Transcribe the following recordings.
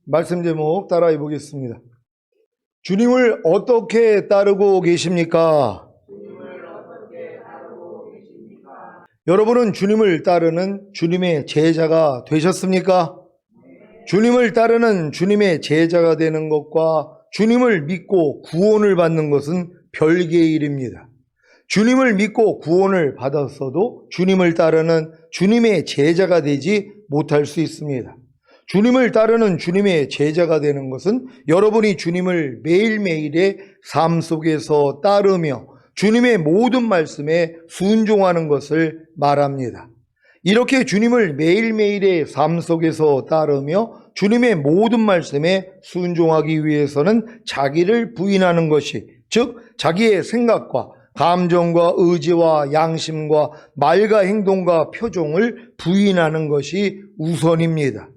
말씀 제목 따라해 보겠습니다. 주님을 어떻게 따르고 계십니까? 여러분은 주님을 따르는 주님의 제자가 되셨습니까? 주님을 따르는 주님의 제자가 되는 것과 주님을 믿고 구원을 받는 것은 별개의 일입니다. 주님을 믿고 구원을 받았어도 주님을 따르는 주님의 제자가 되지 못할 수 있습니다. 주님을 따르는 주님의 제자가 되는 것은 여러분이 주님을 매일매일의 삶 속에서 따르며 주님의 모든 말씀에 순종하는 것을 말합니다. 이렇게 주님을 매일매일의 삶 속에서 따르며 주님의 모든 말씀에 순종하기 위해서는 자기를 부인하는 것이, 즉 자기의 생각과 감정과 의지와 양심과 말과 행동과 표정을 부인하는 것이 우선입니다.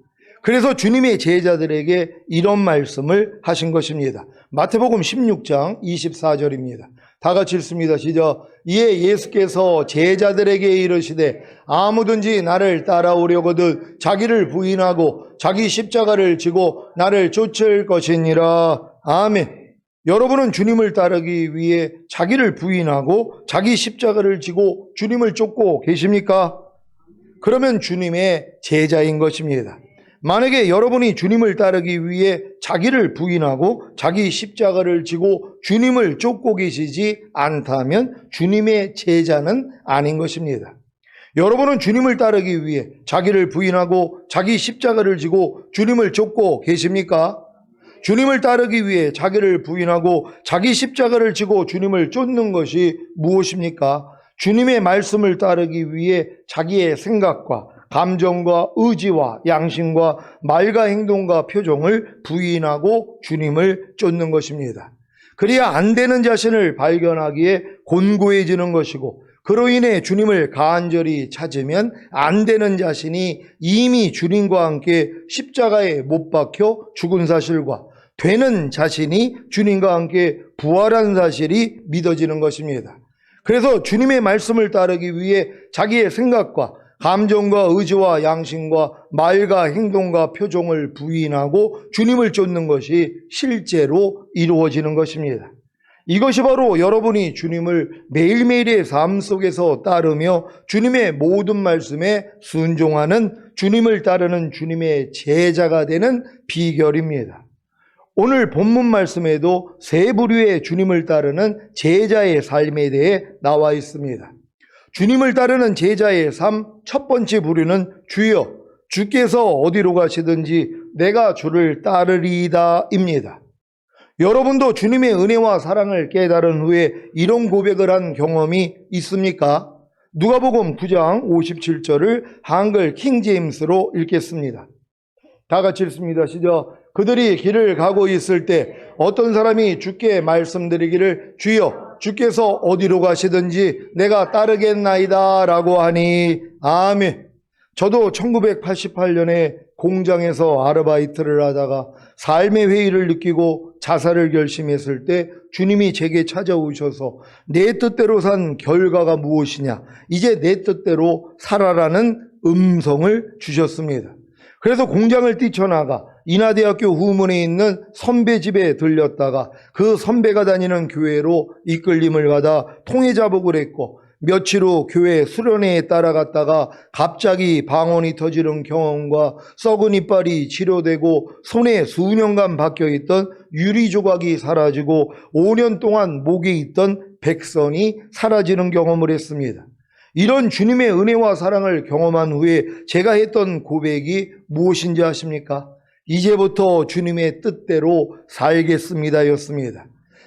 그래서 주님의 제자들에게 이런 말씀을 하신 것입니다. 마태복음 16장 24절입니다. 다 같이 읽습니다. 시작. 이에 예수께서 제자들에게 이르시되 아무든지 나를 따라오려거든 자기를 부인하고 자기 십자가를 지고 나를 쫓을 것이니라. 아멘. 여러분은 주님을 따르기 위해 자기를 부인하고 자기 십자가를 지고 주님을 쫓고 계십니까? 그러면 주님의 제자인 것입니다. 만약에 여러분이 주님을 따르기 위해 자기를 부인하고 자기 십자가를 지고 주님을 쫓고 계시지 않다면 주님의 제자는 아닌 것입니다. 여러분은 주님을 따르기 위해 자기를 부인하고 자기 십자가를 지고 주님을 쫓고 계십니까? 주님을 따르기 위해 자기를 부인하고 자기 십자가를 지고 주님을 쫓는 것이 무엇입니까? 주님의 말씀을 따르기 위해 자기의 생각과 감정과 의지와 양심과 말과 행동과 표정을 부인하고 주님을 쫓는 것입니다. 그래야 안 되는 자신을 발견하기에 곤고해지는 것이고, 그로 인해 주님을 간절히 찾으면 안 되는 자신이 이미 주님과 함께 십자가에 못 박혀 죽은 사실과 되는 자신이 주님과 함께 부활한 사실이 믿어지는 것입니다. 그래서 주님의 말씀을 따르기 위해 자기의 생각과 감정과 의지와 양심과 말과 행동과 표정을 부인하고 주님을 쫓는 것이 실제로 이루어지는 것입니다. 이것이 바로 여러분이 주님을 매일매일의 삶 속에서 따르며 주님의 모든 말씀에 순종하는, 주님을 따르는 주님의 제자가 되는 비결입니다. 오늘 본문 말씀에도 세 부류의 주님을 따르는 제자의 삶에 대해 나와 있습니다. 주님을 따르는 제자의 삶 첫 번째 부류는 주여, 주께서 어디로 가시든지 내가 주를 따르리이다 입니다. 여러분도 주님의 은혜와 사랑을 깨달은 후에 이런 고백을 한 경험이 있습니까? 누가복음 9장 57절을 한글 킹제임스로 읽겠습니다. 다 같이 읽습니다. 시작. 그들이 길을 가고 있을 때 어떤 사람이 주께 말씀드리기를 주여, 주께서 어디로 가시든지 내가 따르겠나이다 라고 하니. 아멘. 저도 1988년에 공장에서 아르바이트를 하다가 삶의 회의를 느끼고 자살을 결심했을 때 주님이 제게 찾아오셔서 내 뜻대로 산 결과가 무엇이냐, 이제 내 뜻대로 살아라는 음성을 주셨습니다. 그래서 공장을 뛰쳐나가 인하대학교 후문에 있는 선배 집에 들렸다가 그 선배가 다니는 교회로 이끌림을 받아 통회자복을 했고, 며칠 후 교회 수련회에 따라갔다가 갑자기 방언이 터지는 경험과 썩은 이빨이 치료되고 손에 수년간 박혀있던 유리 조각이 사라지고 5년 동안 목에 있던 백선이 사라지는 경험을 했습니다. 이런 주님의 은혜와 사랑을 경험한 후에 제가 했던 고백이 무엇인지 아십니까? 이제부터 주님의 뜻대로 살겠습니다 였습니다.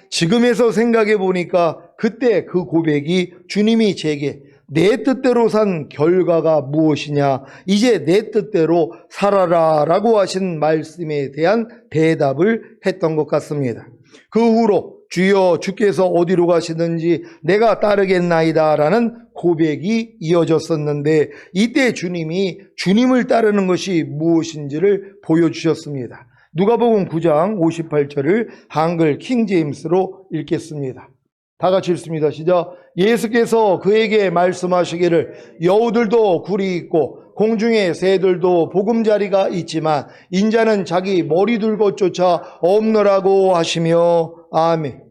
지금에서 생각해 보니까 그때 그 고백이 주님이 제게 내 뜻대로 산 결과가 무엇이냐, 이제 내 뜻대로 살아라 라고 하신 말씀에 대한 대답을 했던 것 같습니다. 그 후로 주여, 주께서 어디로 가시든지 내가 따르겠나이다 라는 고백이 이어졌었는데, 이때 주님이 주님을 따르는 것이 무엇인지를 보여주셨습니다. 누가복음 9장 58절을 한글 킹제임스로 읽겠습니다. 다 같이 읽습니다. 시작. 예수께서 그에게 말씀하시기를 여우들도 굴이 있고 공중의 새들도 보금자리가 있지만 인자는 자기 머리 둘 곳조차 없노라고 하시며 아멘.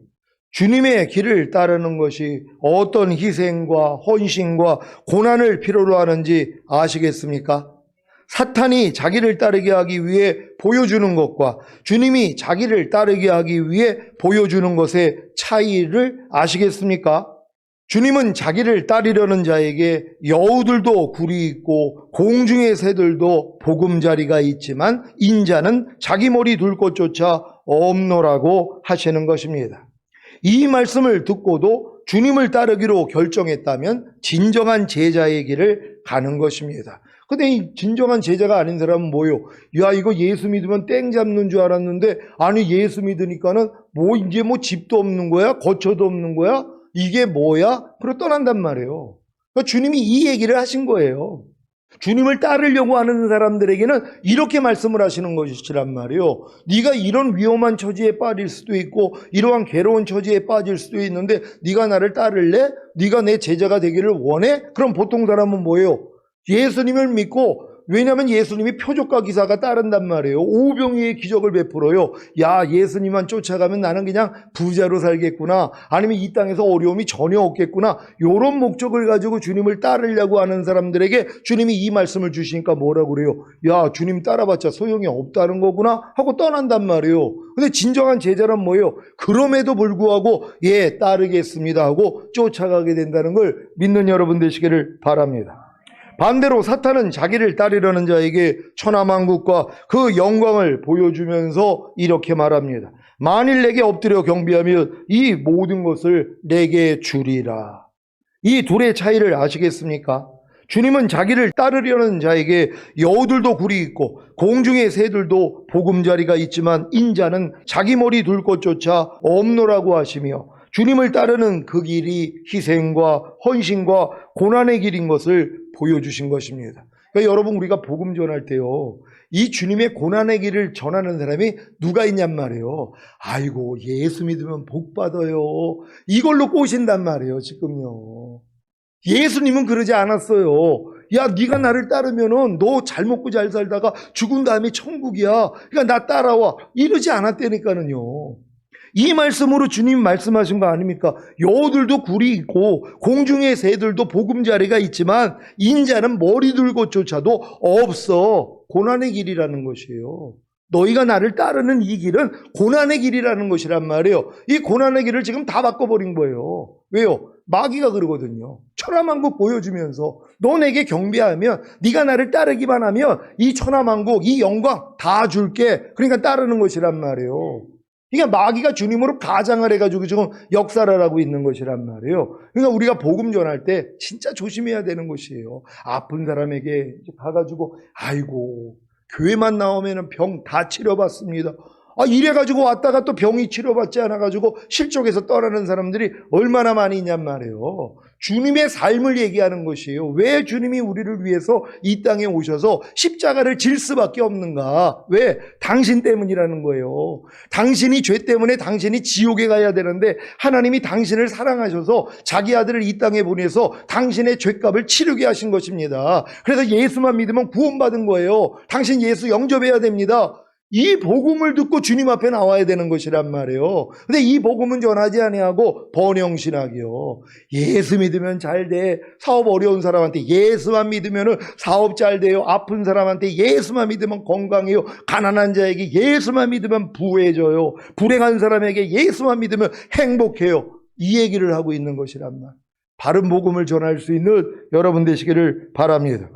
주님의 길을 따르는 것이 어떤 희생과 헌신과 고난을 필요로 하는지 아시겠습니까? 사탄이 자기를 따르게 하기 위해 보여주는 것과 주님이 자기를 따르게 하기 위해 보여주는 것의 차이를 아시겠습니까? 주님은 자기를 따르려는 자에게 여우들도 굴이 있고 공중의 새들도 보금자리가 있지만 인자는 자기 머리 둘 곳조차 없노라고 하시는 것입니다. 이 말씀을 듣고도 주님을 따르기로 결정했다면 진정한 제자의 길을 가는 것입니다. 근데 이 진정한 제자가 아닌 사람은 뭐요? 야, 이거 예수 믿으면 땡 잡는 줄 알았는데 아니 예수 믿으니까는 뭐 이제 뭐 집도 없는 거야? 거처도 없는 거야? 이게 뭐야? 그러고 떠난단 말이에요. 그러니까 주님이 이 얘기를 하신 거예요. 주님을 따르려고 하는 사람들에게는 이렇게 말씀을 하시는 것이란 말이에요. 네가 이런 위험한 처지에 빠질 수도 있고 이러한 괴로운 처지에 빠질 수도 있는데 네가 나를 따를래? 네가 내 제자가 되기를 원해? 그럼 보통 사람은 뭐예요? 예수님을 믿고, 왜냐하면 예수님이 표적과 기사가 따른단 말이에요. 오병이의 기적을 베풀어요. 야, 예수님만 쫓아가면 나는 그냥 부자로 살겠구나, 아니면 이 땅에서 어려움이 전혀 없겠구나, 이런 목적을 가지고 주님을 따르려고 하는 사람들에게 주님이 이 말씀을 주시니까 뭐라고 그래요? 야, 주님 따라봤자 소용이 없다는 거구나 하고 떠난단 말이에요. 근데 진정한 제자란 뭐예요? 그럼에도 불구하고 예, 따르겠습니다 하고 쫓아가게 된다는 걸 믿는 여러분 되시기를 바랍니다. 반대로 사탄은 자기를 따르려는 자에게 천하만국과 그 영광을 보여주면서 이렇게 말합니다. 만일 내게 엎드려 경배하면 이 모든 것을 내게 주리라. 이 둘의 차이를 아시겠습니까? 주님은 자기를 따르려는 자에게 여우들도 굴이 있고 공중의 새들도 보금자리가 있지만 인자는 자기 머리 둘 곳조차 없노라고 하시며 주님을 따르는 그 길이 희생과 헌신과 고난의 길인 것을 보여주신 것입니다. 그러니까 여러분, 우리가 복음 전할 때요, 이 주님의 고난의 길을 전하는 사람이 누가 있냔 말이에요. 아이고, 예수 믿으면 복 받아요, 이걸로 꼬신단 말이에요. 지금요, 예수님은 그러지 않았어요. 야, 네가 나를 따르면은 너 잘 먹고 잘 살다가 죽은 다음에 천국이야, 그러니까 나 따라와, 이러지 않았다니까는요. 이 말씀으로 주님 말씀하신 거 아닙니까? 여우들도 굴이 있고 공중의 새들도 보금자리가 있지만 인자는 머리 둘 곳조차도 없어. 고난의 길이라는 것이에요. 너희가 나를 따르는 이 길은 고난의 길이라는 것이란 말이에요. 이 고난의 길을 지금 다 바꿔버린 거예요. 왜요? 마귀가 그러거든요. 천하만국 보여주면서 너 내게 경배하면, 네가 나를 따르기만 하면 이 천하만국, 이 영광 다 줄게, 그러니까 따르는 것이란 말이에요. 그러니까 마귀가 주님으로 가장을 해가지고 지금 역사를 하고 있는 것이란 말이에요. 그러니까 우리가 복음 전할 때 진짜 조심해야 되는 것이에요. 아픈 사람에게 가가지고 아이고, 교회만 나오면 병 다 치료받습니다, 이래가지고 왔다가 또 병이 치료받지 않아가지고 실족해서 떠나는 사람들이 얼마나 많이 있냔 말이에요. 주님의 삶을 얘기하는 것이에요. 왜 주님이 우리를 위해서 이 땅에 오셔서 십자가를 질 수밖에 없는가? 왜? 당신 때문이라는 거예요. 당신이 죄 때문에 당신이 지옥에 가야 되는데 하나님이 당신을 사랑하셔서 자기 아들을 이 땅에 보내서 당신의 죄값을 치르게 하신 것입니다. 그래서 예수만 믿으면 구원받은 거예요. 당신 예수 영접해야 됩니다. 이 복음을 듣고 주님 앞에 나와야 되는 것이란 말이에요. 근데 이 복음은 전하지 아니하고 번영신학이요. 예수 믿으면 잘 돼. 사업 어려운 사람한테 예수만 믿으면 사업 잘 돼요. 아픈 사람한테 예수만 믿으면 건강해요. 가난한 자에게 예수만 믿으면 부해져요. 불행한 사람에게 예수만 믿으면 행복해요. 이 얘기를 하고 있는 것이란 말. 바른 복음을 전할 수 있는 여러분 되시기를 바랍니다.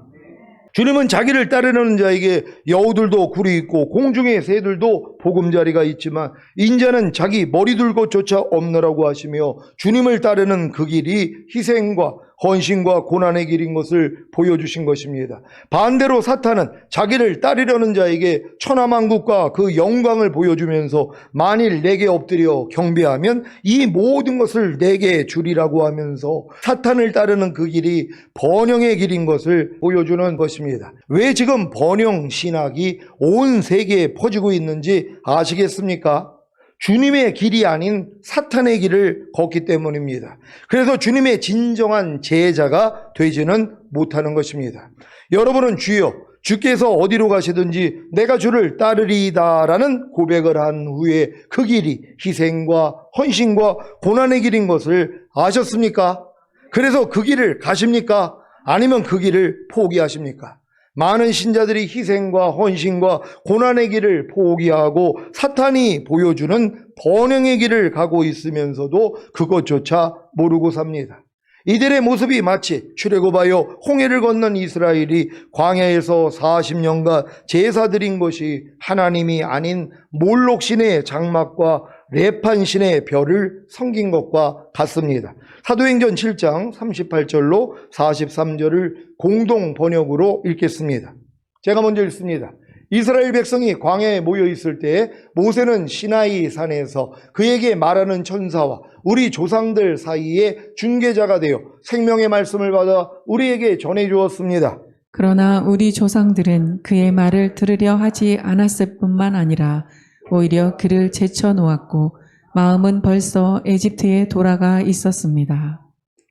주님은 자기를 따르는 자에게 여우들도 굴이 있고 공중의 새들도 보금자리가 있지만 인자는 자기 머리 둘 곳조차 없노라고 하시며 주님을 따르는 그 길이 희생과 헌신과 고난의 길인 것을 보여주신 것입니다. 반대로 사탄은 자기를 따르려는 자에게 천하만국과 그 영광을 보여주면서 만일 내게 엎드려 경배하면 이 모든 것을 내게 주리라고 하면서 사탄을 따르는 그 길이 번영의 길인 것을 보여주는 것입니다. 왜 지금 번영 신학이 온 세계에 퍼지고 있는지 아시겠습니까? 주님의 길이 아닌 사탄의 길을 걷기 때문입니다. 그래서 주님의 진정한 제자가 되지는 못하는 것입니다. 여러분은 주여, 주께서 어디로 가시든지 내가 주를 따르리이다라는 고백을 한 후에 그 길이 희생과 헌신과 고난의 길인 것을 아셨습니까? 그래서 그 길을 가십니까? 아니면 그 길을 포기하십니까? 많은 신자들이 희생과 헌신과 고난의 길을 포기하고 사탄이 보여주는 번영의 길을 가고 있으면서도 그것조차 모르고 삽니다. 이들의 모습이 마치 출애굽하여 홍해를 건넌 이스라엘이 광야에서 40년간 제사 드린 것이 하나님이 아닌 몰록신의 장막과 레판신의 별을 섬긴 것과 같습니다. 사도행전 7장 38절로 43절을 공동 번역으로 읽겠습니다. 제가 먼저 읽습니다. 이스라엘 백성이 광야에 모여 있을 때 모세는 시나이 산에서 그에게 말하는 천사와 우리 조상들 사이에 중개자가 되어 생명의 말씀을 받아 우리에게 전해 주었습니다. 그러나 우리 조상들은 그의 말을 들으려 하지 않았을 뿐만 아니라 오히려 그를 제쳐 놓았고 마음은 벌써 에집트에 돌아가 있었습니다.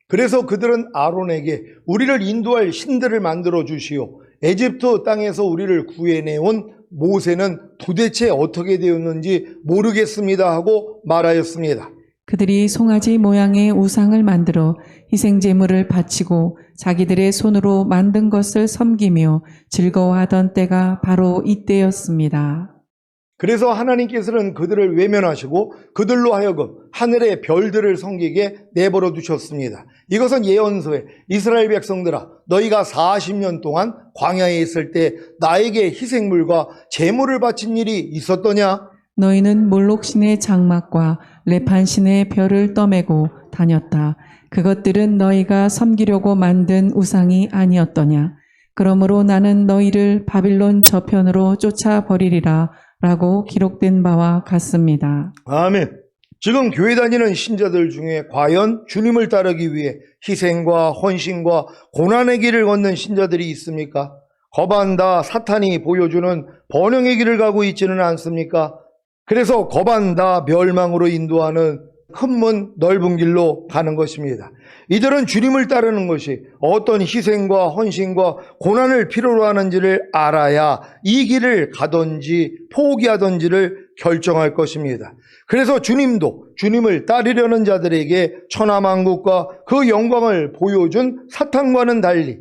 그래서 그들은 아론에게 우리를 인도할 신들을 만들어 주시오. 에집트 땅에서 우리를 구해내온 모세는 도대체 어떻게 되었는지 모르겠습니다 하고 말하였습니다. 그들이 송아지 모양의 우상을 만들어 희생제물을 바치고 자기들의 손으로 만든 것을 섬기며 즐거워하던 때가 바로 이때였습니다. 그래서 하나님께서는 그들을 외면하시고 그들로 하여금 하늘의 별들을 섬기게 내버려 두셨습니다. 이것은 예언서에 이스라엘 백성들아 너희가 40년 동안 광야에 있을 때 나에게 희생물과 제물을 바친 일이 있었더냐? 너희는 몰록신의 장막과 레판신의 별을 떠매고 다녔다. 그것들은 너희가 섬기려고 만든 우상이 아니었더냐? 그러므로 나는 너희를 바빌론 저편으로 쫓아버리리라 라고 기록된 바와 같습니다. 아멘. 지금 교회 다니는 신자들 중에 과연 주님을 따르기 위해 희생과 헌신과 고난의 길을 걷는 신자들이 있습니까? 거반다 사탄이 보여주는 번영의 길을 가고 있지는 않습니까? 그래서 거반다 멸망으로 인도하는 큰 문 넓은 길로 가는 것입니다. 이들은 주님을 따르는 것이 어떤 희생과 헌신과 고난을 필요로 하는지를 알아야 이 길을 가든지 포기하든지를 결정할 것입니다. 그래서 주님도 주님을 따르려는 자들에게 천하만국과 그 영광을 보여준 사탄과는 달리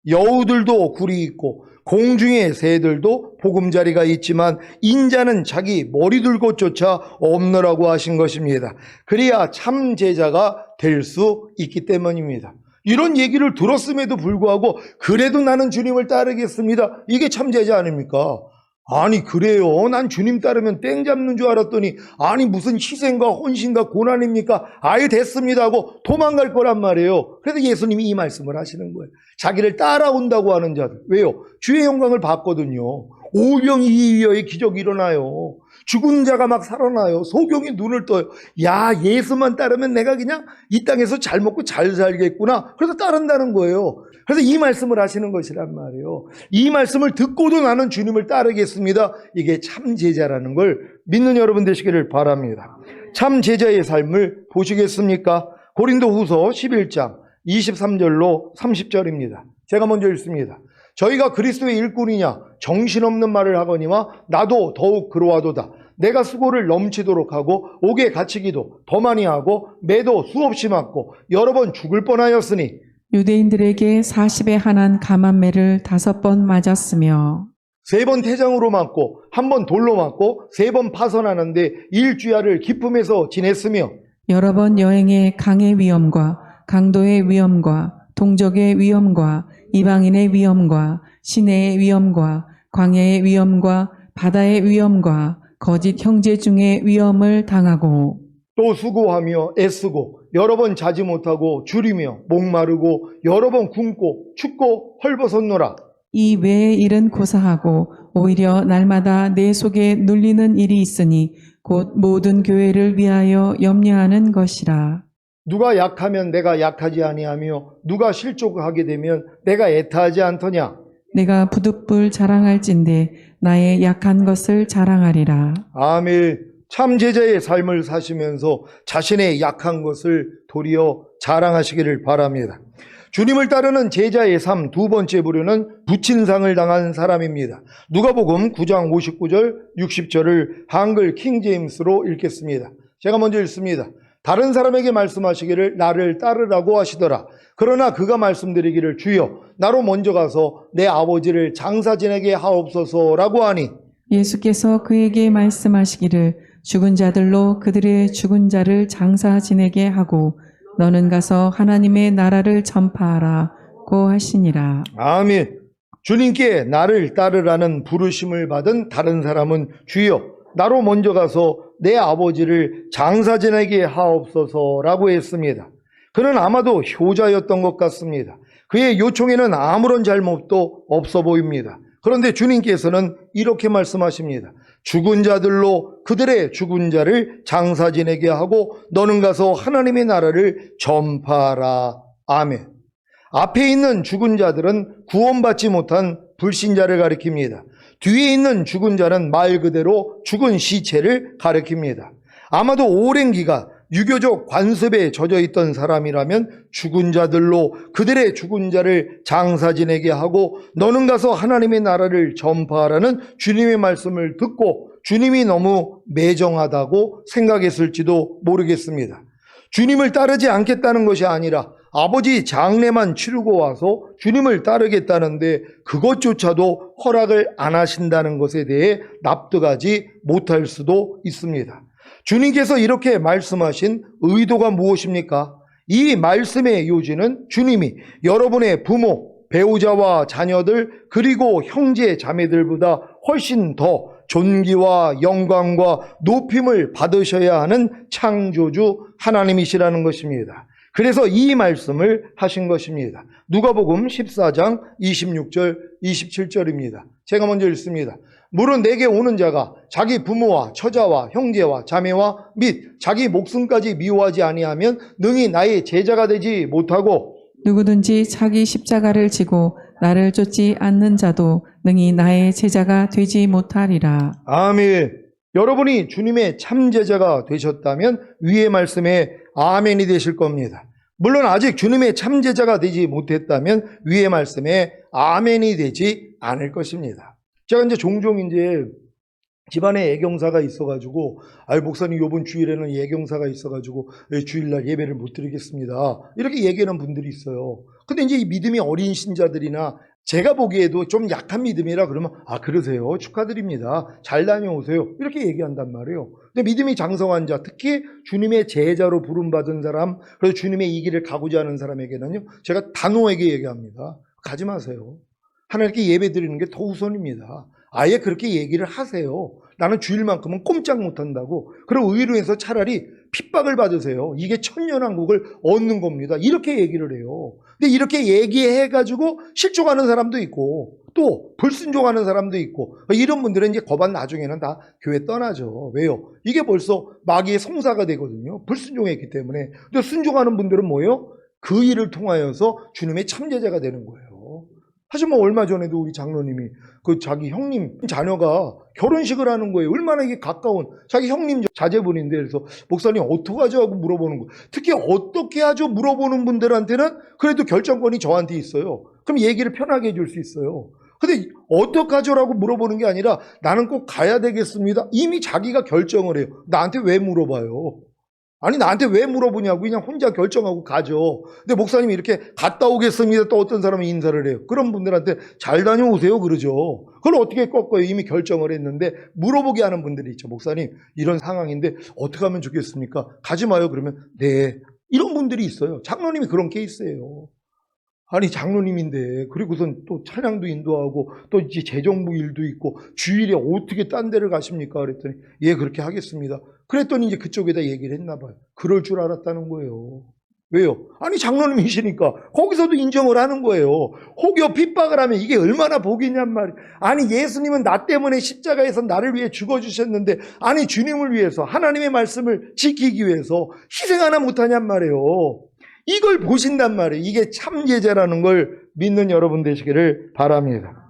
여우들도 굴이 있고 공중의 새들도 보금자리가 있지만 인자는 자기 머리둘 곳조차 없노라고 하신 것입니다. 그래야 참 제자가 될 수 있기 때문입니다. 이런 얘기를 들었음에도 불구하고 그래도 나는 주님을 따르겠습니다. 이게 참 제자 아닙니까? 아니 그래요. 난 주님 따르면 땡 잡는 줄 알았더니 아니 무슨 희생과 헌신과 고난입니까? 아예 됐습니다 하고 도망갈 거란 말이에요. 그래서 예수님이 이 말씀을 하시는 거예요. 자기를 따라온다고 하는 자들. 왜요? 주의 영광을 봤거든요. 오병이어의 기적이 일어나요. 죽은 자가 막 살아나요. 소경이 눈을 떠요. 야, 예수만 따르면 내가 그냥 이 땅에서 잘 먹고 잘 살겠구나. 그래서 따른다는 거예요. 그래서 이 말씀을 하시는 것이란 말이에요. 이 말씀을 듣고도 나는 주님을 따르겠습니다. 이게 참 제자라는 걸 믿는 여러분 되시기를 바랍니다. 참 제자의 삶을 보시겠습니까? 고린도후서 11장 23절로 30절입니다. 제가 먼저 읽습니다. 저희가 그리스도의 일꾼이냐 정신없는 말을 하거니와 나도 더욱 그러하도다. 내가 수고를 넘치도록 하고 옥에 갇히기도 더 많이 하고 매도 수없이 맞고 여러 번 죽을 뻔하였으니 유대인들에게 40에 한한 감한매를 5번 맞았으며 3번 태장으로 맞고 1번 돌로 맞고 3번 파선하는데 일주야를 기품에서 지냈으며 여러 번 여행에 강의 위험과 강도의 위험과 동족의 위험과 이방인의 위험과 시내의 위험과 광야의 위험과 바다의 위험과 거짓 형제 중의 위험을 당하고 또 수고하며 애쓰고 여러 번 자지 못하고 줄이며 목마르고 여러 번 굶고 춥고 헐벗었노라. 이 외의 일은 고사하고 오히려 날마다 내 속에 눌리는 일이 있으니 곧 모든 교회를 위하여 염려하는 것이라. 누가 약하면 내가 약하지 아니하며 누가 실족하게 되면 내가 애타하지 않더냐. 내가 부득불 자랑할진대 나의 약한 것을 자랑하리라. 아멘. 참 제자의 삶을 사시면서 자신의 약한 것을 도리어 자랑하시기를 바랍니다. 주님을 따르는 제자의 삶 두 번째 부류는 부친상을 당한 사람입니다. 누가복음 9장 59절, 60절을 한글 킹제임스로 읽겠습니다. 제가 먼저 읽습니다. 다른 사람에게 말씀하시기를 나를 따르라고 하시더라. 그러나 그가 말씀드리기를 주여 나로 먼저 가서 내 아버지를 장사 지내게 하옵소서라고 하니 예수께서 그에게 말씀하시기를 죽은 자들로 그들의 죽은 자를 장사 지내게 하고 너는 가서 하나님의 나라를 전파하라고 하시니라. 아멘. 주님께 나를 따르라는 부르심을 받은 다른 사람은 주여 나로 먼저 가서 내 아버지를 장사 지내게 하옵소서라고 했습니다. 그는 아마도 효자였던 것 같습니다. 그의 요청에는 아무런 잘못도 없어 보입니다. 그런데 주님께서는 이렇게 말씀하십니다. 죽은 자들로 그들의 죽은 자를 장사 지내게 하고 너는 가서 하나님의 나라를 전파하라. 아멘. 앞에 있는 죽은 자들은 구원받지 못한 불신자를 가리킵니다. 뒤에 있는 죽은 자는 말 그대로 죽은 시체를 가리킵니다. 아마도 오랜 기간 유교적 관습에 젖어 있던 사람이라면 죽은 자들로 그들의 죽은 자를 장사 지내게 하고 너는 가서 하나님의 나라를 전파하라는 주님의 말씀을 듣고 주님이 너무 매정하다고 생각했을지도 모르겠습니다. 주님을 따르지 않겠다는 것이 아니라 아버지 장례만 치르고 와서 주님을 따르겠다는데 그것조차도 허락을 안 하신다는 것에 대해 납득하지 못할 수도 있습니다. 주님께서 이렇게 말씀하신 의도가 무엇입니까? 이 말씀의 요지는 주님이 여러분의 부모, 배우자와 자녀들 그리고 형제 자매들보다 훨씬 더 존귀와 영광과 높임을 받으셔야 하는 창조주 하나님이시라는 것입니다. 그래서 이 말씀을 하신 것입니다. 누가복음 14장 26절 27절입니다. 제가 먼저 읽습니다. 물은 내게 오는 자가 자기 부모와 처자와 형제와 자매와 및 자기 목숨까지 미워하지 아니하면 능히 나의 제자가 되지 못하고 누구든지 자기 십자가를 지고 나를 쫓지 않는 자도 능히 나의 제자가 되지 못하리라. 아멘. 여러분이 주님의 참 제자가 되셨다면 위의 말씀에 아멘이 되실 겁니다. 물론 아직 주님의 참 제자가 되지 못했다면 위의 말씀에 아멘이 되지 않을 것입니다. 제가 이제 종종 이제 집안에 애경사가 있어가지고, 목사님 이번 주일에는 애경사가 있어가지고 주일날 예배를 못 드리겠습니다. 이렇게 얘기하는 분들이 있어요. 근데 이제 이 믿음이 어린 신자들이나 제가 보기에도 좀 약한 믿음이라 그러면 그러세요. 축하드립니다. 잘 다녀오세요. 이렇게 얘기한단 말이에요. 근데 믿음이 장성한 자, 특히 주님의 제자로 부름받은 사람, 그래서 주님의 이 길을 가고자 하는 사람에게는요, 제가 단호하게 얘기합니다. 가지 마세요. 하나님께 예배 드리는 게 더 우선입니다. 아예 그렇게 얘기를 하세요. 나는 주일만큼은 꼼짝 못한다고. 그리고 의로 해서 차라리 핍박을 받으세요. 이게 천년왕국을 얻는 겁니다. 이렇게 얘기를 해요. 근데 이렇게 얘기해가지고 실족하는 사람도 있고 또 불순종하는 사람도 있고 이런 분들은 이제 거반 나중에는 다 교회 떠나죠. 왜요? 이게 벌써 마귀의 송사가 되거든요. 불순종했기 때문에. 근데 순종하는 분들은 뭐예요? 그 일을 통하여서 주님의 참제자가 되는 거예요. 하지만 얼마 전에도 우리 장로님이 그 자기 형님 자녀가 결혼식을 하는 거예요. 얼마나 이게 가까운 자기 형님 자제분인데 그래서 목사님 어떡하죠? 하고 물어보는 거예요. 특히 어떻게 하죠? 물어보는 분들한테는 그래도 결정권이 저한테 있어요. 그럼 얘기를 편하게 해줄 수 있어요. 근데 어떡하죠? 라고 물어보는 게 아니라 나는 꼭 가야 되겠습니다. 이미 자기가 결정을 해요. 나한테 왜 물어봐요? 아니 나한테 왜 물어보냐고 그냥 혼자 결정하고 가죠. 근데 목사님이 이렇게 갔다 오겠습니다. 또 어떤 사람이 인사를 해요. 그런 분들한테 잘 다녀오세요 그러죠. 그걸 어떻게 꺾어요? 이미 결정을 했는데 물어보게 하는 분들이 있죠. 목사님 이런 상황인데 어떻게 하면 좋겠습니까? 가지 마요. 그러면 네. 이런 분들이 있어요. 장로님이 그런 케이스예요. 아니 장로님인데 그리고선 또 찬양도 인도하고 또 이제 재정부 일도 있고 주일에 어떻게 딴 데를 가십니까? 그랬더니 예 그렇게 하겠습니다. 그랬더니 이제 그쪽에다 얘기를 했나 봐요. 그럴 줄 알았다는 거예요. 왜요? 아니 장로님이시니까 거기서도 인정을 하는 거예요. 혹여 핍박을 하면 이게 얼마나 복이냔 말이에요. 아니 예수님은 나 때문에 십자가에서 나를 위해 죽어주셨는데 아니 주님을 위해서 하나님의 말씀을 지키기 위해서 희생 하나 못하냔 말이에요. 이걸 보신단 말이에요. 이게 참 제자라는 걸 믿는 여러분 되시기를 바랍니다.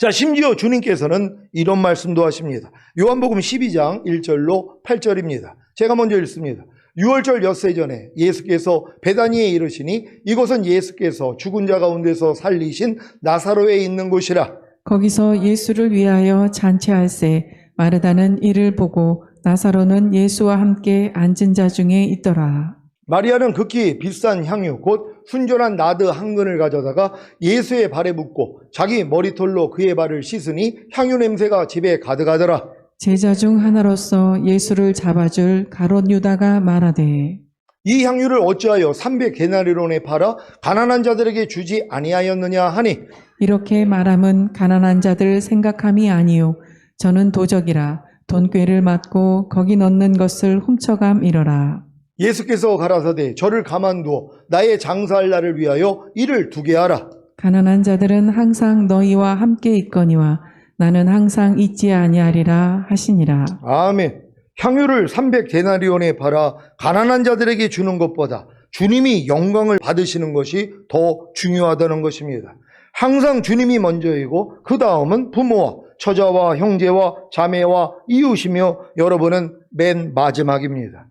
자, 심지어 주님께서는 이런 말씀도 하십니다. 요한복음 12장 1절로 8절입니다. 제가 먼저 읽습니다. 6월절 엿새 전에 예수께서 베다니에 이르시니 이곳은 예수께서 죽은 자 가운데서 살리신 나사로에 있는 곳이라. 거기서 예수를 위하여 잔치할세 마르다는 이를 보고 나사로는 예수와 함께 앉은 자 중에 있더라. 마리아는 극히 비싼 향유 곧 순전한 나드 한 근을 가져다가 예수의 발에 묻고 자기 머리털로 그의 발을 씻으니 향유 냄새가 집에 가득하더라. 제자 중 하나로서 예수를 잡아줄 가롯 유다가 말하되 이 향유를 어찌하여 300데나리온에 팔아 가난한 자들에게 주지 아니하였느냐 하니 이렇게 말함은 가난한 자들 생각함이 아니요 저는 도적이라 돈꾀를 맞고 거기 넣는 것을 훔쳐감이러라. 예수께서 가라사대 저를 가만두어 나의 장사할 날을 위하여 이를 두게 하라. 가난한 자들은 항상 너희와 함께 있거니와 나는 항상 있지 아니하리라 하시니라. 아멘. 향유를 300데나리온에 팔아 가난한 자들에게 주는 것보다 주님이 영광을 받으시는 것이 더 중요하다는 것입니다. 항상 주님이 먼저이고 그 다음은 부모와 처자와 형제와 자매와 이웃이며 여러분은 맨 마지막입니다.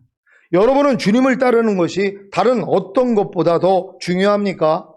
여러분은 주님을 따르는 것이 다른 어떤 것보다 더 중요합니까?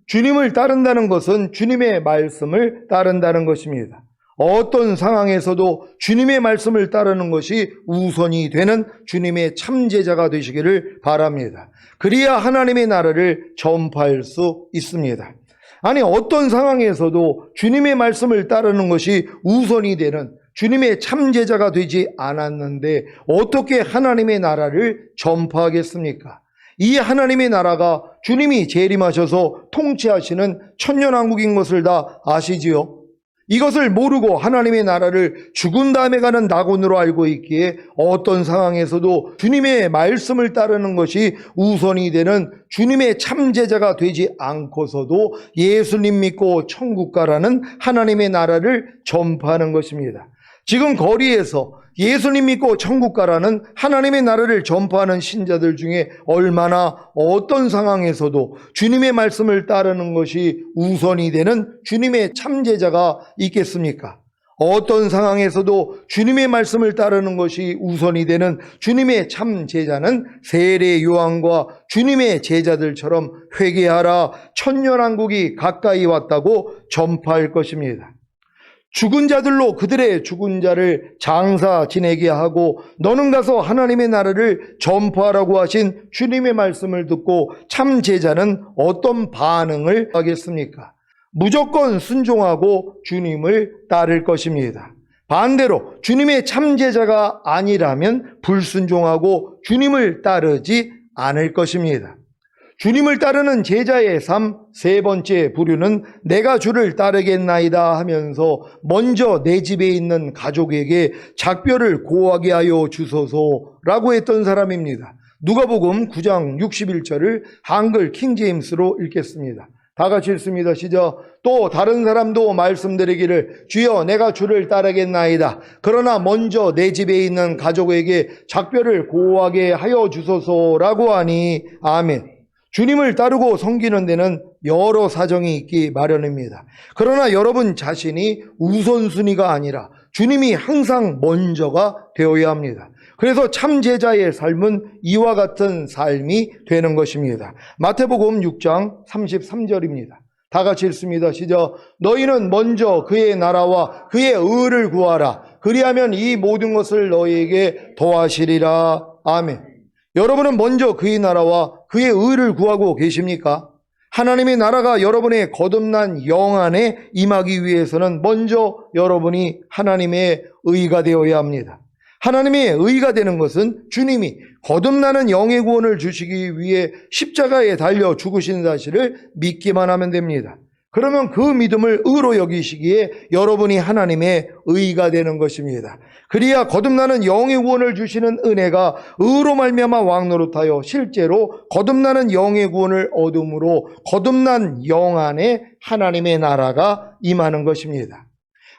주님을 따른다는 것은 주님의 말씀을 따른다는 것입니다. 어떤 상황에서도 주님의 말씀을 따르는 것이 우선이 되는 주님의 참제자가 되시기를 바랍니다. 그래야 하나님의 나라를 전파할 수 있습니다. 아니, 어떤 상황에서도 주님의 말씀을 따르는 것이 우선이 되는 주님의 참제자가 되지 않았는데 어떻게 하나님의 나라를 전파하겠습니까? 이 하나님의 나라가 주님이 재림하셔서 통치하시는 천년왕국인 것을 다 아시지요? 이것을 모르고 하나님의 나라를 죽은 다음에 가는 낙원으로 알고 있기에 어떤 상황에서도 주님의 말씀을 따르는 것이 우선이 되는 주님의 참제자가 되지 않고서도 예수님 믿고 천국 가라는 하나님의 나라를 전파하는 것입니다. 지금 거리에서 예수님 믿고 천국 가라는 하나님의 나라를 전파하는 신자들 중에 얼마나 어떤 상황에서도 주님의 말씀을 따르는 것이 우선이 되는 주님의 참제자가 있겠습니까? 어떤 상황에서도 주님의 말씀을 따르는 것이 우선이 되는 주님의 참제자는 세례 요한과 주님의 제자들처럼 회개하라 천년왕국이 가까이 왔다고 전파할 것입니다. 죽은 자들로 그들의 죽은 자를 장사 지내게 하고 너는 가서 하나님의 나라를 전파하라고 하신 주님의 말씀을 듣고 참 제자는 어떤 반응을 하겠습니까? 무조건 순종하고 주님을 따를 것입니다. 반대로 주님의 참 제자가 아니라면 불순종하고 주님을 따르지 않을 것입니다. 주님을 따르는 제자의 삶 세 번째 부류는 내가 주를 따르겠나이다 하면서 먼저 내 집에 있는 가족에게 작별을 고하게 하여 주소서라고 했던 사람입니다. 누가복음 9장 61절을 한글 킹제임스로 읽겠습니다. 다 같이 읽습니다. 시작. 또 다른 사람도 말씀드리기를 주여 내가 주를 따르겠나이다. 그러나 먼저 내 집에 있는 가족에게 작별을 고하게 하여 주소서라고 하니 아멘. 주님을 따르고 섬기는 데는 여러 사정이 있기 마련입니다. 그러나 여러분 자신이 우선순위가 아니라 주님이 항상 먼저가 되어야 합니다. 그래서 참 제자의 삶은 이와 같은 삶이 되는 것입니다. 마태복음 6장 33절입니다. 다 같이 읽습니다. 시작. 너희는 먼저 그의 나라와 그의 의를 구하라. 그리하면 이 모든 것을 너희에게 더하시리라. 아멘. 여러분은 먼저 그의 나라와 그의 의를 구하고 계십니까? 하나님의 나라가 여러분의 거듭난 영 안에 임하기 위해서는 먼저 여러분이 하나님의 의가 되어야 합니다. 하나님의 의가 되는 것은 주님이 거듭나는 영의 구원을 주시기 위해 십자가에 달려 죽으신 사실을 믿기만 하면 됩니다. 그러면 그 믿음을 의로 여기시기에 여러분이 하나님의 의가 되는 것입니다. 그래야 거듭나는 영의 구원을 주시는 은혜가 의로 말미암아 왕노릇하여 실제로 거듭나는 영의 구원을 얻음으로 거듭난 영 안에 하나님의 나라가 임하는 것입니다.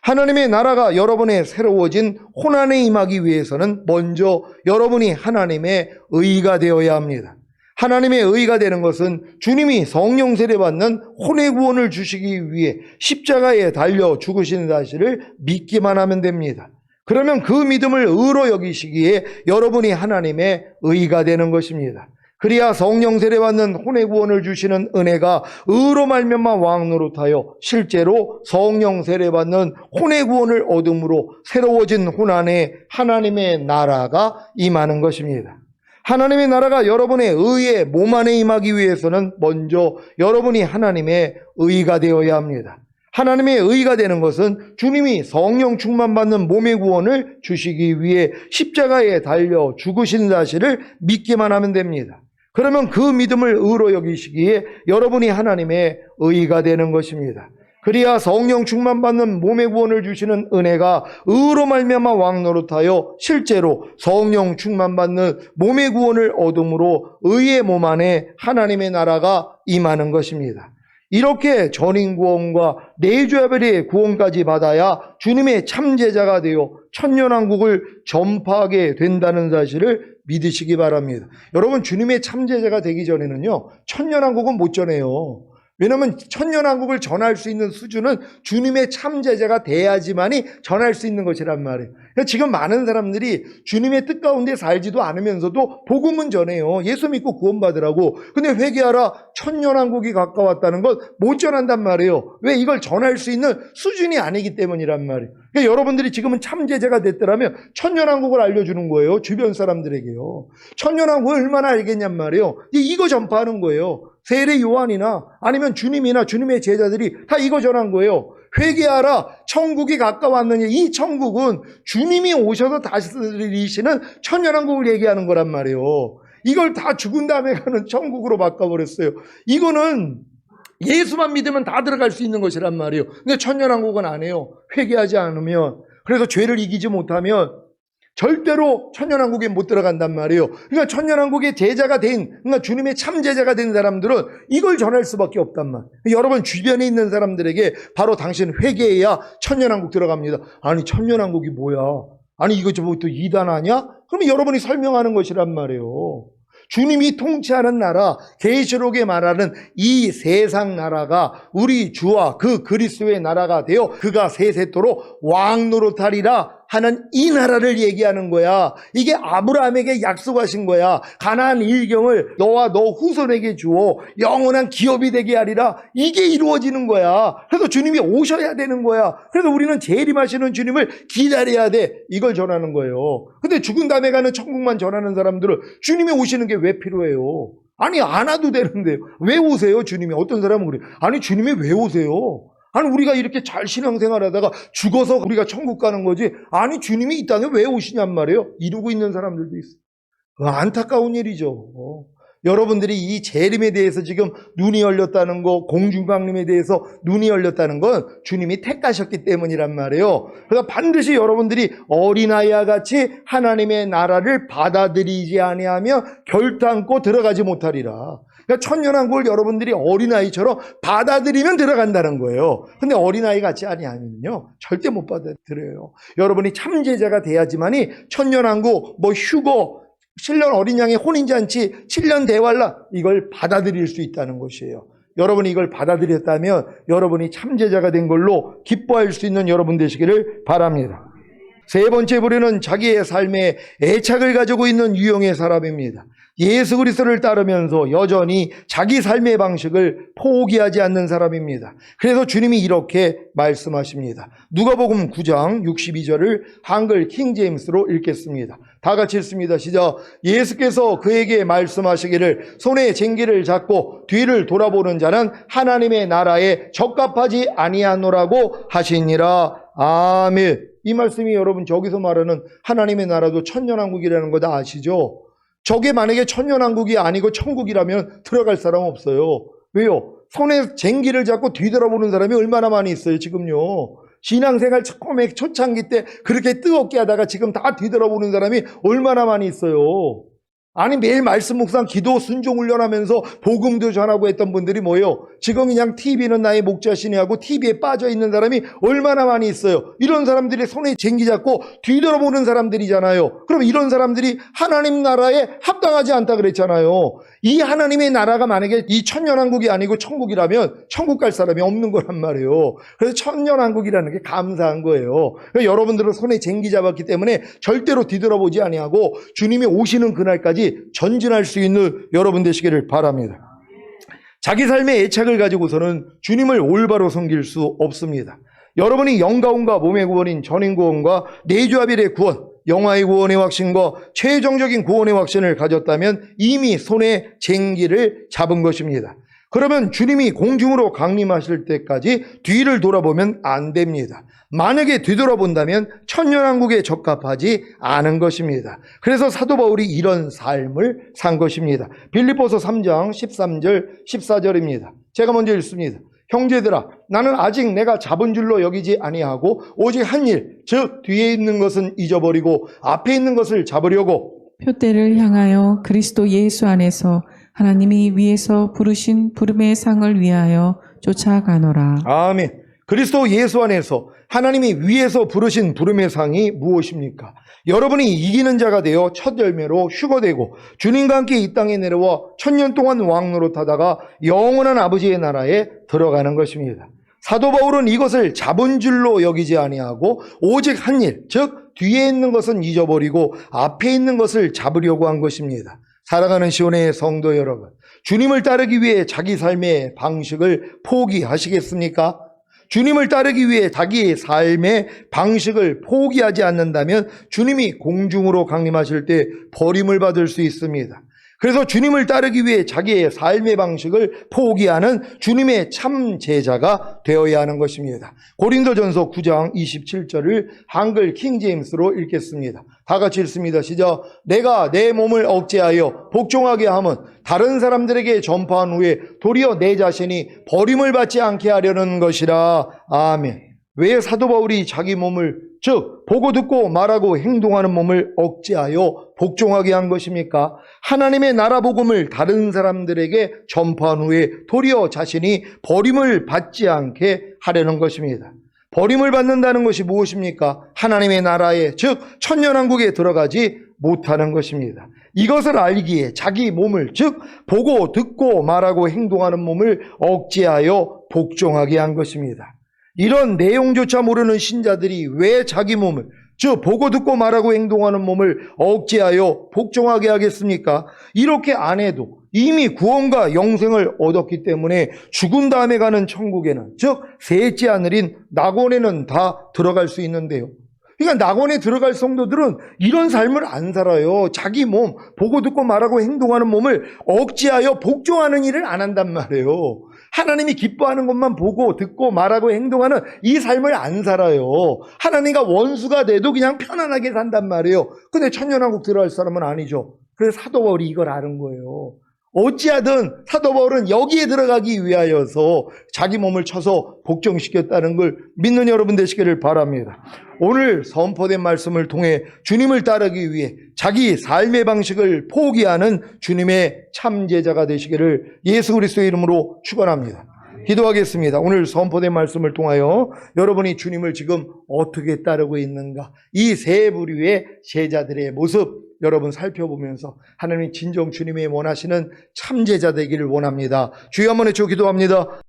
하나님의 나라가 여러분의 새로워진 혼안에 임하기 위해서는 먼저 여러분이 하나님의 의가 되어야 합니다. 하나님의 의가 되는 것은 주님이 성령 세례 받는 혼의 구원을 주시기 위해 십자가에 달려 죽으시는 사실을 믿기만 하면 됩니다. 그러면 그 믿음을 의로 여기시기에 여러분이 하나님의 의가 되는 것입니다. 그래야 성령 세례 받는 혼의 구원을 주시는 은혜가 의로 말미암아 왕노릇하여 실제로 성령 세례 받는 혼의 구원을 얻음으로 새로워진 혼 안에 하나님의 나라가 임하는 것입니다. 하나님의 나라가 여러분의 의의 몸 안에 임하기 위해서는 먼저 여러분이 하나님의 의가 되어야 합니다. 하나님의 의가 되는 것은 주님이 성령 충만받는 몸의 구원을 주시기 위해 십자가에 달려 죽으신 사실을 믿기만 하면 됩니다. 그러면 그 믿음을 의로 여기시기에 여러분이 하나님의 의가 되는 것입니다. 그래야 성령 충만받는 몸의 구원을 주시는 은혜가 의로 말미암아 왕노릇하여 실제로 성령 충만받는 몸의 구원을 얻음으로 의의 몸 안에 하나님의 나라가 임하는 것입니다. 이렇게 전인구원과 내주아벨의 구원까지 받아야 주님의 참제자가 되어 천년왕국을 전파하게 된다는 사실을 믿으시기 바랍니다. 여러분, 주님의 참제자가 되기 전에는요, 천년왕국은 못 전해요. 왜냐하면 천년왕국을 전할 수 있는 수준은 주님의 참제자가 돼야지만이 전할 수 있는 것이란 말이에요. 지금 많은 사람들이 주님의 뜻 가운데 살지도 않으면서도 복음은 전해요. 예수 믿고 구원받으라고. 근데 회개하라, 천년왕국이 가까웠다는 것 못 전한단 말이에요. 왜? 이걸 전할 수 있는 수준이 아니기 때문이란 말이에요. 그러니까 여러분들이 지금은 참제자가 됐더라면 천년왕국을 알려주는 거예요. 주변 사람들에게요. 천년왕국을 얼마나 알겠냔 말이에요. 이거 전파하는 거예요. 세례 요한이나 아니면 주님이나 주님의 제자들이 다 이거 전한 거예요. 회개하라, 천국이 가까웠느니. 이 천국은 주님이 오셔서 다스리시는 천년왕국을 얘기하는 거란 말이에요. 이걸 다 죽은 다음에 가는 천국으로 바꿔버렸어요. 이거는 예수만 믿으면 다 들어갈 수 있는 것이란 말이에요. 근데 천년왕국은 안 해요. 회개하지 않으면. 그래서 죄를 이기지 못하면 절대로 천년왕국에 못 들어간단 말이에요. 그러니까 천년왕국의 제자가 된, 그러니까 주님의 참제자가 된 사람들은 이걸 전할 수밖에 없단 말이에요. 여러분 주변에 있는 사람들에게 바로 당신 회개해야 천년왕국 들어갑니다. 아니 천년왕국이 뭐야? 아니 이거 뭐 또 이단 아니야? 그러면 여러분이 설명하는 것이란 말이에요. 주님이 통치하는 나라, 계시록에 말하는 이 세상 나라가 우리 주와 그 그리스도의 나라가 되어 그가 세세토록 왕노릇하리라 하는 이 나라를 얘기하는 거야. 이게 아브라함에게 약속하신 거야. 가나안 일경을 너와 너 후손에게 주어 영원한 기업이 되게 하리라. 이게 이루어지는 거야. 그래서 주님이 오셔야 되는 거야. 그래서 우리는 재림하시는 주님을 기다려야 돼. 이걸 전하는 거예요. 근데 죽은 다음에 가는 천국만 전하는 사람들은 주님이 오시는 게 왜 필요해요? 아니 안 와도 되는데요. 왜 오세요 주님이? 어떤 사람은 그래요. 아니 주님이 왜 오세요? 아니 우리가 이렇게 잘 신앙생활하다가 죽어서 우리가 천국 가는 거지. 아니 주님이 이 땅에 왜 오시냔 말이에요. 이러고 있는 사람들도 있어요. 안타까운 일이죠. 여러분들이 이 재림에 대해서 지금 눈이 열렸다는 거, 공중강림에 대해서 눈이 열렸다는 건 주님이 택하셨기 때문이란 말이에요. 그래서 반드시 여러분들이 어린아이와 같이 하나님의 나라를 받아들이지 아니하면 결단코 들어가지 못하리라. 그러니까 천년왕국을 여러분들이 어린아이처럼 받아들이면 들어간다는 거예요. 근데 어린아이 같이 아니하면요 절대 못 받아들여요. 여러분이 참제자가 돼야지만이 천년왕국, 휴거, 7년 어린 양의 혼인잔치, 7년 대환란, 이걸 받아들일 수 있다는 것이에요. 여러분이 이걸 받아들였다면 여러분이 참제자가 된 걸로 기뻐할 수 있는 여러분 되시기를 바랍니다. 세 번째 부류는 자기의 삶에 애착을 가지고 있는 유형의 사람입니다. 예수 그리스도를 따르면서 여전히 자기 삶의 방식을 포기하지 않는 사람입니다. 그래서 주님이 이렇게 말씀하십니다. 누가복음 9장 62절을 한글 킹제임스로 읽겠습니다. 다 같이 읽습니다. 시작. 예수께서 그에게 말씀하시기를 손에 쟁기를 잡고 뒤를 돌아보는 자는 하나님의 나라에 적합하지 아니하노라고 하시니라. 아멘. 이 말씀이 여러분 저기서 말하는 하나님의 나라도 천년왕국이라는 거 다 아시죠? 저게 만약에 천년왕국이 아니고 천국이라면 들어갈 사람 없어요. 왜요? 손에 쟁기를 잡고 뒤돌아보는 사람이 얼마나 많이 있어요 지금요. 신앙생활 처음에 초창기 때 그렇게 뜨겁게 하다가 지금 다 뒤돌아보는 사람이 얼마나 많이 있어요. 아니 매일 말씀 묵상 기도 순종 훈련하면서 복음도 전하고 했던 분들이 뭐예요? 지금 그냥 TV는 나의 목자시니 하고 TV에 빠져 있는 사람이 얼마나 많이 있어요. 이런 사람들이 손에 쟁기 잡고 뒤돌아보는 사람들이잖아요. 그럼 이런 사람들이 하나님 나라에 합당 합당하지 않다 그랬잖아요. 이 하나님의 나라가 만약에 이 천년왕국이 아니고 천국이라면 천국 갈 사람이 없는 거란 말이에요. 그래서 천년왕국이라는 게 감사한 거예요. 그러니까 여러분들은 손에 쟁기 잡았기 때문에 절대로 뒤돌아보지 아니하고 주님이 오시는 그날까지 전진할 수 있는 여러분 되시기를 바랍니다. 자기 삶의 애착을 가지고서는 주님을 올바로 섬길 수 없습니다. 여러분이 영가원과 몸의 구원인 전인구원과 내주합일의 구원, 영화의 구원의 확신과 최종적인 구원의 확신을 가졌다면 이미 손에 쟁기를 잡은 것입니다. 그러면 주님이 공중으로 강림하실 때까지 뒤를 돌아보면 안 됩니다. 만약에 뒤돌아본다면 천년왕국에 적합하지 않은 것입니다. 그래서 사도 바울이 이런 삶을 산 것입니다. 빌립보서 3장 13절 14절입니다. 제가 먼저 읽습니다. 형제들아, 나는 아직 내가 잡은 줄로 여기지 아니하고 오직 한 일, 즉 뒤에 있는 것은 잊어버리고 앞에 있는 것을 잡으려고 표대를 향하여 그리스도 예수 안에서 하나님이 위에서 부르신 부름의 상을 위하여 쫓아가노라. 아멘. 그리스도 예수 안에서 하나님이 위에서 부르신 부름의 상이 무엇입니까? 여러분이 이기는 자가 되어 첫 열매로 휴거되고 주님과 함께 이 땅에 내려와 천년 동안 왕노릇하다가 영원한 아버지의 나라에 들어가는 것입니다. 사도 바울은 이것을 잡은 줄로 여기지 아니하고 오직 한 일, 즉 뒤에 있는 것은 잊어버리고 앞에 있는 것을 잡으려고 한 것입니다. 살아가는 시온의 성도 여러분, 주님을 따르기 위해 자기 삶의 방식을 포기하시겠습니까? 주님을 따르기 위해 자기의 삶의 방식을 포기하지 않는다면 주님이 공중으로 강림하실 때 버림을 받을 수 있습니다. 그래서 주님을 따르기 위해 자기의 삶의 방식을 포기하는 주님의 참 제자가 되어야 하는 것입니다. 고린도전서 9장 27절을 한글 킹제임스로 읽겠습니다. 다 같이 읽습니다. 시작. 내가 내 몸을 억제하여 복종하게 함은 다른 사람들에게 전파한 후에 도리어 내 자신이 버림을 받지 않게 하려는 것이라. 아멘. 왜 사도 바울이 자기 몸을, 즉 보고 듣고 말하고 행동하는 몸을 억제하여 복종하게 한 것입니까? 하나님의 나라 복음을 다른 사람들에게 전파한 후에 도리어 자신이 버림을 받지 않게 하려는 것입니다. 버림을 받는다는 것이 무엇입니까? 하나님의 나라에, 즉 천년왕국에 들어가지 못하는 것입니다. 이것을 알기에 자기 몸을, 즉 보고 듣고 말하고 행동하는 몸을 억제하여 복종하게 한 것입니다. 이런 내용조차 모르는 신자들이 왜 자기 몸을, 즉 보고 듣고 말하고 행동하는 몸을 억제하여 복종하게 하겠습니까? 이렇게 안 해도 이미 구원과 영생을 얻었기 때문에 죽은 다음에 가는 천국에는, 즉 셋째 하늘인 낙원에는 다 들어갈 수 있는데요. 그러니까 낙원에 들어갈 성도들은 이런 삶을 안 살아요. 자기 몸, 보고 듣고 말하고 행동하는 몸을 억제하여 복종하는 일을 안 한단 말이에요. 하나님이 기뻐하는 것만 보고 듣고 말하고 행동하는 이 삶을 안 살아요. 하나님과 원수가 돼도 그냥 편안하게 산단 말이에요. 근데 천년왕국 들어갈 사람은 아니죠. 그래서 사도 바울이 이걸 아는 거예요. 어찌하든 사도 바울은 여기에 들어가기 위하여서 자기 몸을 쳐서 복종시켰다는 걸 믿는 여러분 되시기를 바랍니다. 오늘 선포된 말씀을 통해 주님을 따르기 위해 자기 삶의 방식을 포기하는 주님의 참제자가 되시기를 예수 그리스도의 이름으로 축원합니다. 기도하겠습니다. 오늘 선포된 말씀을 통하여 여러분이 주님을 지금 어떻게 따르고 있는가, 이 세 부류의 제자들의 모습 여러분 살펴보면서 하나님 진정 주님이 원하시는 참제자 되기를 원합니다. 주여 한번 외쳐 기도합니다.